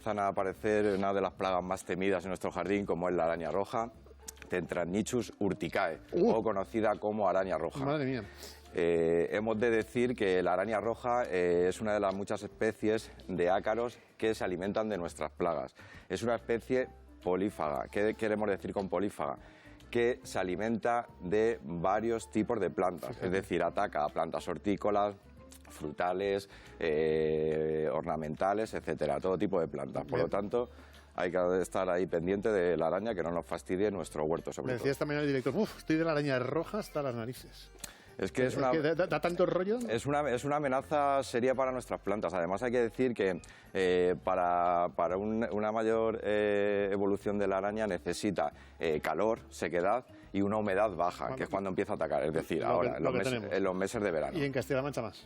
Empiezan a aparecer una de las plagas más temidas en nuestro jardín, como es la araña roja, Tetranychus urticae, o conocida como araña roja. Madre mía. Hemos de decir que la araña roja es una de las muchas especies de ácaros que se alimentan de nuestras plagas. Es una especie polífaga. ¿Qué queremos decir con polífaga? Que se alimenta de varios tipos de plantas, es decir, ataca a plantas hortícolas, frutales, ornamentales, etcétera, todo tipo de plantas. Por lo tanto, hay que estar ahí pendiente de la araña, que no nos fastidie nuestro huerto, sobre todo. Me decía esta mañana el director, estoy de la araña roja hasta las narices. Es que da tanto rollo. Es una amenaza seria para nuestras plantas. Además, hay que decir que para una mayor evolución de la araña necesita calor, sequedad y una humedad baja, que es cuando empieza a atacar. Es decir, ahora, en los meses de verano. ¿Y en Castilla-La Mancha más?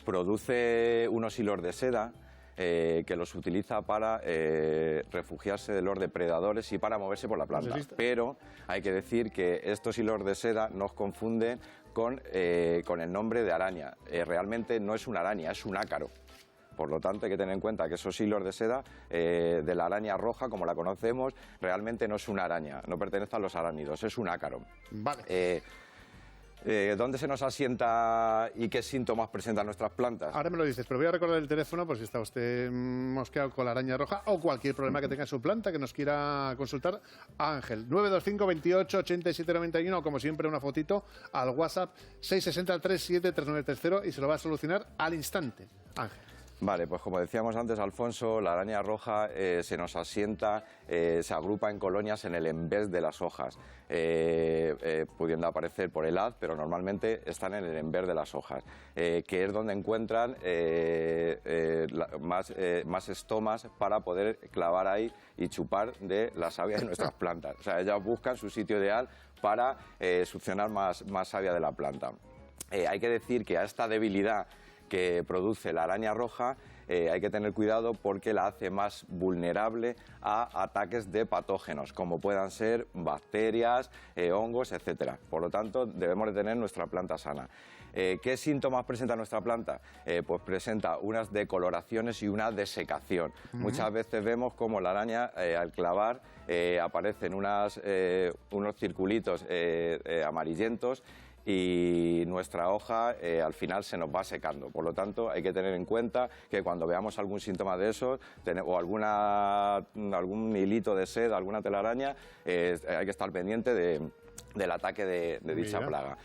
Produce unos hilos de seda que los utiliza para refugiarse de los depredadores y para moverse por la planta. Pero hay que decir que estos hilos de seda nos confunden con el nombre de araña. Realmente no es una araña, es un ácaro. Por lo tanto, hay que tener en cuenta que esos hilos de seda de la araña roja, como la conocemos, realmente no es una araña, no pertenece a los arácnidos, es un ácaro. Vale. ¿Dónde se nos asienta y qué síntomas presentan nuestras plantas? Ahora me lo dices, pero voy a recordar el teléfono por si está usted mosqueado con la araña roja o cualquier problema que tenga en su planta que nos quiera consultar. Ángel, 925 28 87 91, o como siempre una fotito al WhatsApp 660 37 3930 y se lo va a solucionar al instante. Ángel. Vale, pues como decíamos antes, Alfonso, la araña roja se nos asienta, se agrupa en colonias en el envés de las hojas, pudiendo aparecer por el haz, pero normalmente están en el envés de las hojas, que es donde encuentran más estomas para poder clavar ahí y chupar de la savia de nuestras plantas. O sea, ellas buscan su sitio ideal para succionar más savia de la planta. Hay que decir que a esta debilidad que produce la araña roja, hay que tener cuidado porque la hace más vulnerable a ataques de patógenos, como puedan ser bacterias, hongos, etcétera. Por lo tanto, debemos de tener nuestra planta sana. ¿Qué síntomas presenta nuestra planta? Pues presenta unas decoloraciones y una desecación. Muchas veces vemos como la araña, al clavar, aparecen unos circulitos amarillentos, y nuestra hoja al final se nos va secando. Por lo tanto, hay que tener en cuenta que cuando veamos algún síntoma de eso o algún hilito de seda, alguna telaraña, hay que estar pendiente del ataque de dicha plaga.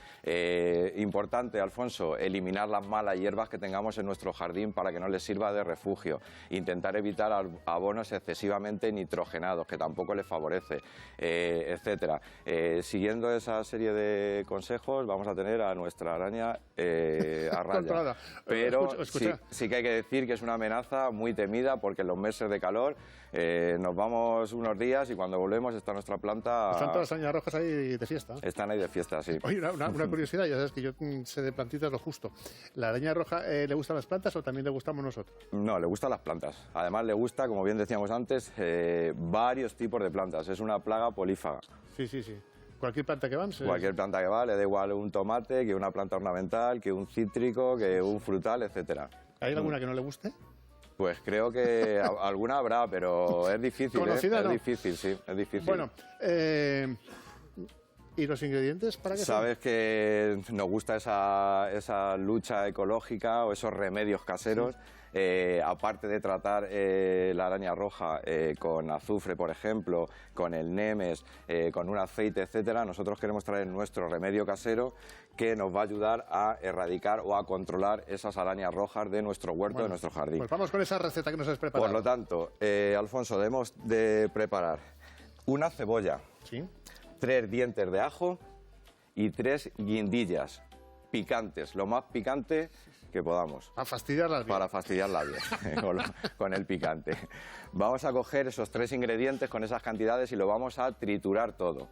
Importante, Alfonso, eliminar las malas hierbas que tengamos en nuestro jardín para que no les sirva de refugio. Intentar evitar abonos excesivamente nitrogenados, que tampoco les favorece, etcétera. Siguiendo esa serie de consejos, vamos a tener a nuestra araña a raya. Pero sí que hay que decir que es una amenaza muy temida, porque en los meses de calor nos vamos unos días y cuando volvemos está nuestra planta... Están todas las arañas rojas ahí de fiesta. Están ahí de fiesta, sí. Oye, una curiosidad, ya sabes que yo sé de plantitas lo justo. ¿La araña roja le gustan las plantas o también le gustamos nosotros? No, le gustan las plantas. Además le gusta, como bien decíamos antes, varios tipos de plantas. Es una plaga polífaga. Sí. ¿Cualquier planta que va? Cualquier planta que va, le da igual un tomate, que una planta ornamental, que un cítrico, que un frutal, etcétera. ¿Hay alguna que no le guste? Pues creo que alguna habrá, pero es difícil. ¿Conocida, no? Es difícil, sí, es difícil. Bueno, ¿y los ingredientes para qué son? Sabes que nos gusta esa lucha ecológica o esos remedios caseros. Aparte de tratar la araña roja con azufre, por ejemplo, con el nemes, con un aceite, etcétera, nosotros queremos traer nuestro remedio casero que nos va a ayudar a erradicar o a controlar esas arañas rojas de nuestro huerto, de nuestro jardín. Pues vamos con esa receta que nos has preparado. Por lo tanto, Alfonso, debemos de preparar una cebolla, 3 dientes de ajo y 3 guindillas picantes, lo más picante que podamos. Para fastidiarlas bien. Para fastidiarlas bien, con el picante. Vamos a coger esos 3 ingredientes con esas cantidades y lo vamos a triturar todo.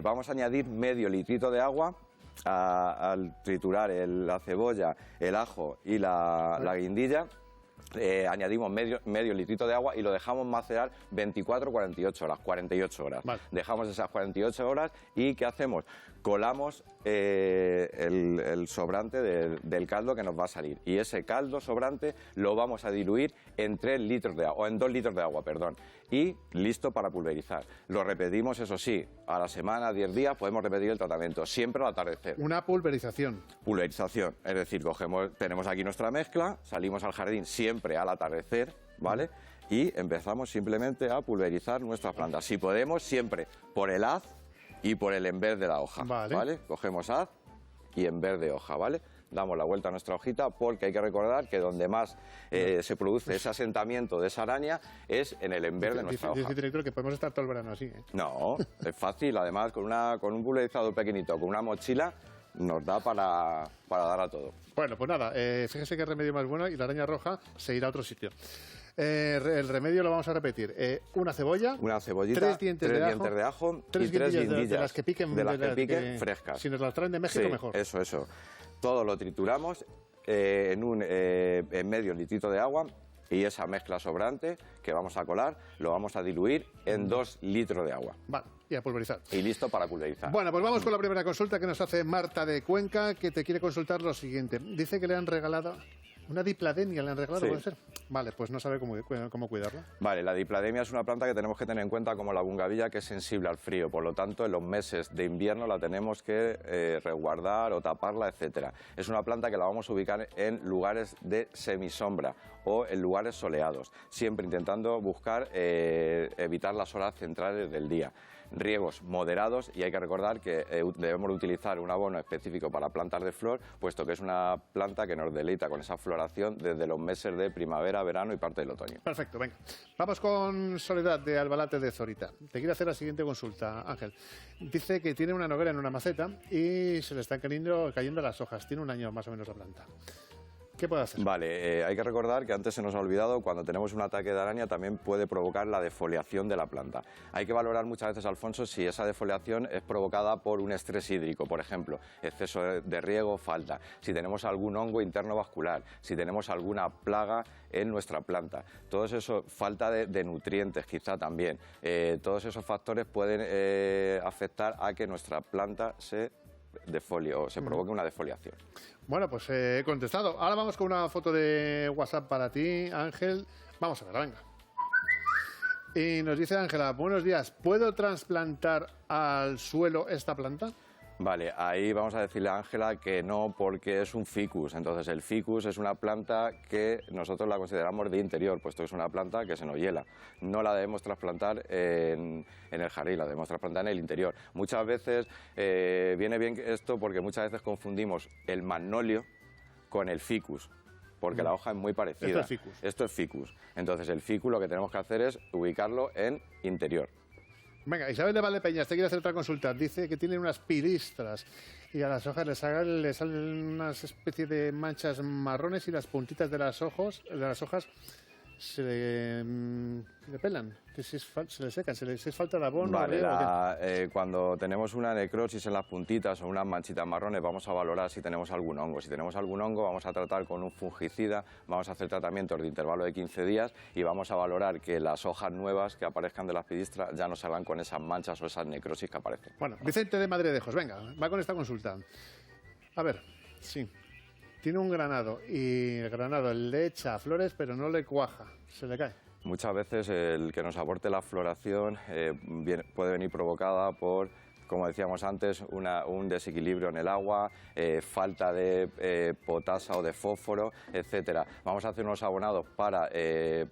Vamos a añadir medio litrito de agua. Al triturar la cebolla, el ajo y la guindilla, añadimos medio litrito de agua y lo dejamos macerar 24 48 horas, 48 horas. Vale. Dejamos esas 48 horas y ¿qué hacemos? Colamos el sobrante del caldo que nos va a salir. Y ese caldo sobrante lo vamos a diluir en 3 litros de agua, o en 2 litros de agua, perdón. Y listo para pulverizar. Lo repetimos, eso sí, a la semana, 10 días, podemos repetir el tratamiento, siempre al atardecer. Una pulverización. Pulverización, es decir, tenemos aquí nuestra mezcla, salimos al jardín siempre al atardecer, ¿vale? Y empezamos simplemente a pulverizar nuestras plantas. Si podemos, siempre por el haz y por el en vez de la hoja, ¿vale? Cogemos haz y en vez de hoja, ¿vale? Damos la vuelta a nuestra hojita porque hay que recordar que donde más se produce ese asentamiento de esa araña es en el en vez de nuestra hoja. Dice director que podemos estar todo el verano así, ¿eh? No, es fácil, además con un pulverizador pequeñito, con una mochila, nos da para dar a todo. Bueno, pues nada, fíjese qué remedio más bueno y la araña roja se irá a otro sitio. El remedio lo vamos a repetir. Una cebolla, una cebollita, 3 dientes de ajo y 3 guindillas de las que piquen, frescas. Si nos las traen de México, sí, mejor. Eso. Todo lo trituramos en medio litrito de agua y esa mezcla sobrante que vamos a colar lo vamos a diluir en 2 litros de agua. Vale, y a pulverizar. Y listo para pulverizar. Bueno, pues vamos con la primera consulta que nos hace Marta de Cuenca, que te quiere consultar lo siguiente. Dice que le han regalado una diplademia, ¿le han regalado? Sí. ¿Puede ser? Vale, pues no sabe cómo cuidarla. Vale, la diplademia es una planta que tenemos que tener en cuenta como la bungavilla, que es sensible al frío. Por lo tanto, en los meses de invierno la tenemos que resguardar o taparla, etcétera. Es una planta que la vamos a ubicar en lugares de semisombra o en lugares soleados, siempre intentando buscar evitar las horas centrales del día. Riegos moderados y hay que recordar que debemos utilizar un abono específico para plantas de flor, puesto que es una planta que nos deleita con esa floración desde los meses de primavera, verano y parte del otoño. Perfecto, venga. Vamos con Soledad de Albalate de Zorita. Te quiero hacer la siguiente consulta, Ángel. Dice que tiene una noguera en una maceta y se le están cayendo las hojas. Tiene un año más o menos la planta. ¿Qué puede hacer? Vale, hay que recordar que antes se nos ha olvidado, cuando tenemos un ataque de araña también puede provocar la defoliación de la planta. Hay que valorar muchas veces, Alfonso, si esa defoliación es provocada por un estrés hídrico, por ejemplo, exceso de riego, falta, si tenemos algún hongo interno vascular, si tenemos alguna plaga en nuestra planta. Todo eso, falta de nutrientes quizá también. Todos esos factores pueden afectar a que nuestra planta se defolie o se provoque una defoliación. Bueno, pues he contestado. Ahora vamos con una foto de WhatsApp para ti, Ángel. Vamos a verla, venga. Y nos dice Ángela, buenos días, ¿puedo trasplantar al suelo esta planta? Vale, ahí vamos a decirle a Ángela que no, porque es un ficus. Entonces, el ficus es una planta que nosotros la consideramos de interior, puesto que es una planta que se nos hiela. No la debemos trasplantar en el jardín, la debemos trasplantar en el interior. Muchas veces viene bien esto porque muchas veces confundimos el magnolio con el ficus, porque la hoja es muy parecida. Esto es ficus. Entonces, el ficus lo que tenemos que hacer es ubicarlo en interior. Venga, Isabel de Valdepeñas, te quiere hacer otra consulta. Dice que tiene unas pilistras y a las hojas le salen unas especies de manchas marrones y las puntitas de las hojas se le pelan, que se le secan, se les falta de abono. Vale, cuando tenemos una necrosis en las puntitas o unas manchitas marrones, vamos a valorar si tenemos algún hongo. Si tenemos algún hongo, vamos a tratar con un fungicida, vamos a hacer tratamientos de intervalo de 15 días y vamos a valorar que las hojas nuevas que aparezcan de las pilistras ya no salgan con esas manchas o esas necrosis que aparecen. Bueno, Vicente de Madridejos, venga, va con esta consulta. A ver, sí. Tiene un granado y el granado le echa flores pero no le cuaja, se le cae. Muchas veces el que nos aporte la floración puede venir provocada por, como decíamos antes, un desequilibrio en el agua, falta de potasa o de fósforo, etcétera. Vamos a hacer unos abonados para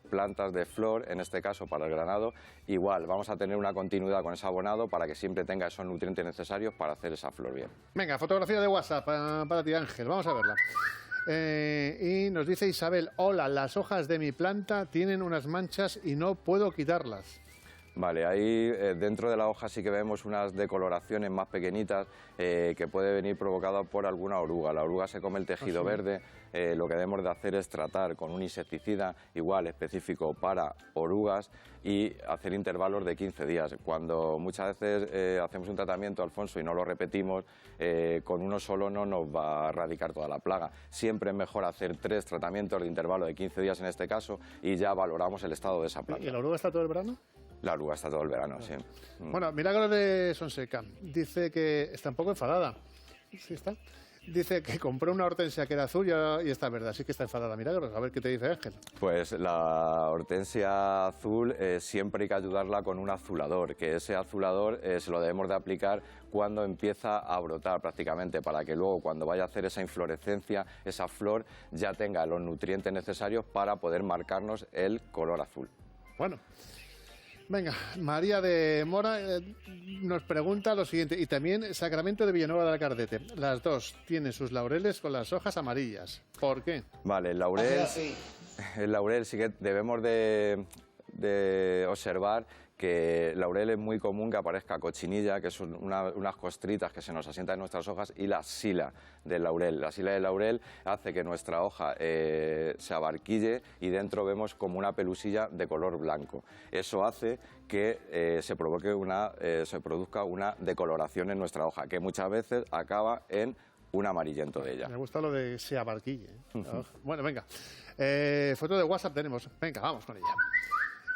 plantas de flor, en este caso para el granado. Igual, vamos a tener una continuidad con ese abonado para que siempre tenga esos nutrientes necesarios para hacer esa flor bien. Venga, fotografía de WhatsApp para ti, Ángel, vamos a verla. Y nos dice Isabel, hola, las hojas de mi planta tienen unas manchas y no puedo quitarlas. Vale, ahí dentro de la hoja sí que vemos unas decoloraciones más pequeñitas que puede venir provocadas por alguna oruga. La oruga se come el tejido verde, lo que debemos de hacer es tratar con un insecticida igual específico para orugas y hacer intervalos de 15 días. Cuando muchas veces hacemos un tratamiento, Alfonso, y no lo repetimos, con uno solo no nos va a erradicar toda la plaga. Siempre es mejor hacer 3 tratamientos de intervalo de 15 días en este caso y ya valoramos el estado de esa planta. ¿Y la oruga está todo el verano? La oruga está todo el verano, sí. Bueno, Milagros de Sonseca dice que está un poco enfadada. Sí está. Dice que compró una hortensia que era azul y está verdad. Sí que está enfadada, Milagros. A ver qué te dice Ángel. Pues la hortensia azul siempre hay que ayudarla con un azulador, que ese azulador se lo debemos de aplicar cuando empieza a brotar prácticamente, para que luego cuando vaya a hacer esa inflorescencia, esa flor, ya tenga los nutrientes necesarios para poder marcarnos el color azul. Bueno. Venga, María de Mora nos pregunta lo siguiente, y también Sacramento de Villanueva de Alcardete. Las dos tienen sus laureles con las hojas amarillas. ¿Por qué? Vale, el laurel sí que debemos de observar que el laurel es muy común que aparezca cochinilla, que son unas costritas que se nos asientan en nuestras hojas, y la sila del laurel. La sila del laurel hace que nuestra hoja se abarquille y dentro vemos como una pelusilla de color blanco. Eso hace que se produzca una decoloración en nuestra hoja, que muchas veces acaba en un amarillento de ella. Me gusta lo de se abarquille. Bueno, venga. Foto de WhatsApp tenemos. Venga, vamos con ella.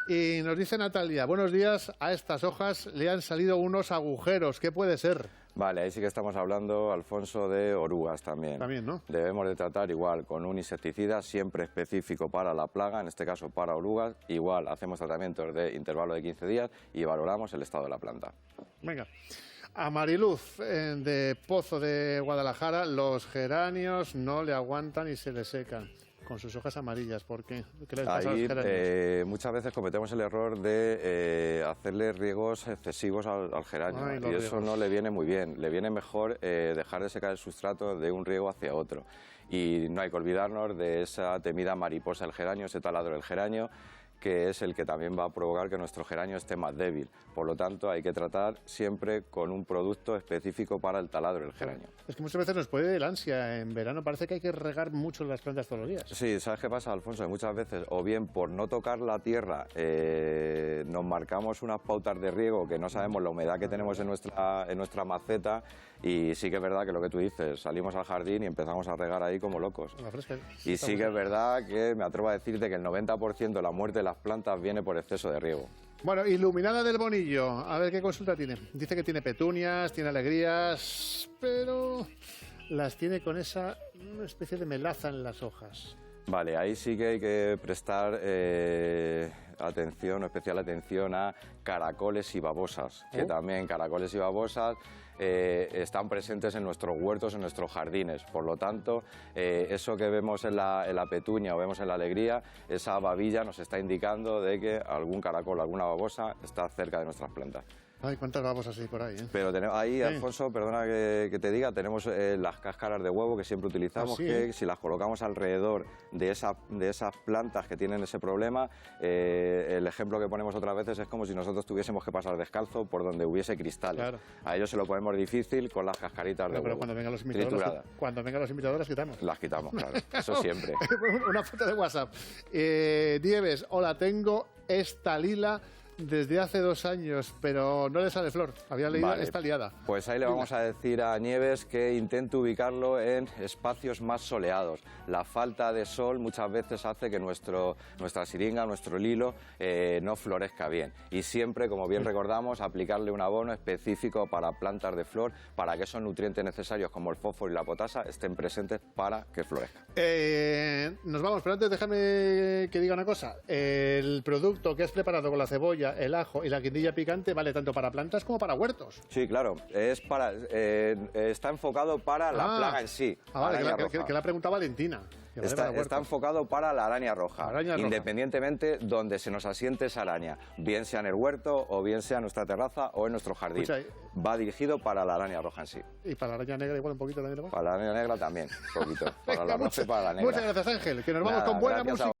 Y nos dice Natalia, buenos días, a estas hojas le han salido unos agujeros, ¿qué puede ser? Vale, ahí sí que estamos hablando, Alfonso, de orugas también. También, ¿no? Debemos de tratar igual con un insecticida siempre específico para la plaga, en este caso para orugas. Igual hacemos tratamientos de intervalo de 15 días y valoramos el estado de la planta. Venga. A Mariluz, de Pozo de Guadalajara, los geranios no le aguantan y se le secan. Con sus hojas amarillas, ¿por qué? ¿Qué les pasa a los geranios? Muchas veces cometemos el error de hacerle riegos excesivos al geranio, y eso no le viene muy bien. Le viene mejor dejar de secar el sustrato de un riego hacia otro. Y no hay que olvidarnos de esa temida mariposa del geranio, ese taladro del geranio, que es el que también va a provocar que nuestro geranio esté más débil. Por lo tanto, hay que tratar siempre con un producto específico para el taladro del geranio. Es que muchas veces nos puede el ansia. En verano parece que hay que regar mucho las plantas todos los días. Sí, ¿sabes qué pasa, Alfonso? Que muchas veces, o bien por no tocar la tierra, nos marcamos unas pautas de riego que no sabemos la humedad que tenemos en nuestra maceta, y sí que es verdad que lo que tú dices, salimos al jardín y empezamos a regar ahí como locos. Y sí que es verdad que me atrevo a decirte que el 90% de la muerte de las plantas viene por exceso de riego. Bueno, Iluminada del Bonillo, a ver qué consulta tiene. Dice que tiene petunias, tiene alegrías, pero las tiene con esa especie de melaza en las hojas. Vale, ahí sí que hay que prestar atención, especial atención a caracoles y babosas, que también caracoles y babosas están presentes en nuestros huertos, en nuestros jardines. Por lo tanto, eso que vemos en la petunia o vemos en la alegría, esa babilla nos está indicando de que algún caracol, alguna babosa está cerca de nuestras plantas. Ay, cuántas babosas hay por ahí, ¿eh? Pero ahí, Alfonso, perdona que te diga, tenemos las cáscaras de huevo que siempre utilizamos, que si las colocamos alrededor de esas plantas que tienen ese problema, el ejemplo que ponemos otras veces es como si nosotros tuviésemos que pasar descalzo por donde hubiese cristales. Claro. A ellos se lo ponemos difícil con las cascaritas de huevo. Pero cuando vengan los invitadores, las quitamos. Las quitamos, claro, eso siempre. Una foto de WhatsApp. Dieves, hola, tengo esta lila desde hace 2 años, pero no le sale flor. Había leído esta liada. Pues ahí le vamos a decir a Nieves que intente ubicarlo en espacios más soleados. La falta de sol muchas veces hace que nuestra siringa, nuestro lilo, no florezca bien. Y siempre, como bien recordamos, aplicarle un abono específico para plantas de flor, para que esos nutrientes necesarios como el fósforo y la potasa estén presentes para que florezca. Nos vamos, pero antes déjame que diga una cosa. El producto que has preparado con la cebolla, el ajo y la guindilla picante vale tanto para plantas como para huertos. Sí, claro. Está enfocado para la plaga en sí. Vale, que la ha preguntado Valentina. Está enfocado para la araña roja, independientemente donde se nos asiente esa araña, bien sea en el huerto o bien sea en nuestra terraza o en nuestro jardín. Va dirigido para la araña roja en sí. ¿Y para la araña negra igual un poquito también? Para la araña negra también, un poquito. Para la roja y para la negra. Muchas gracias, Ángel, que nos vamos con buena música.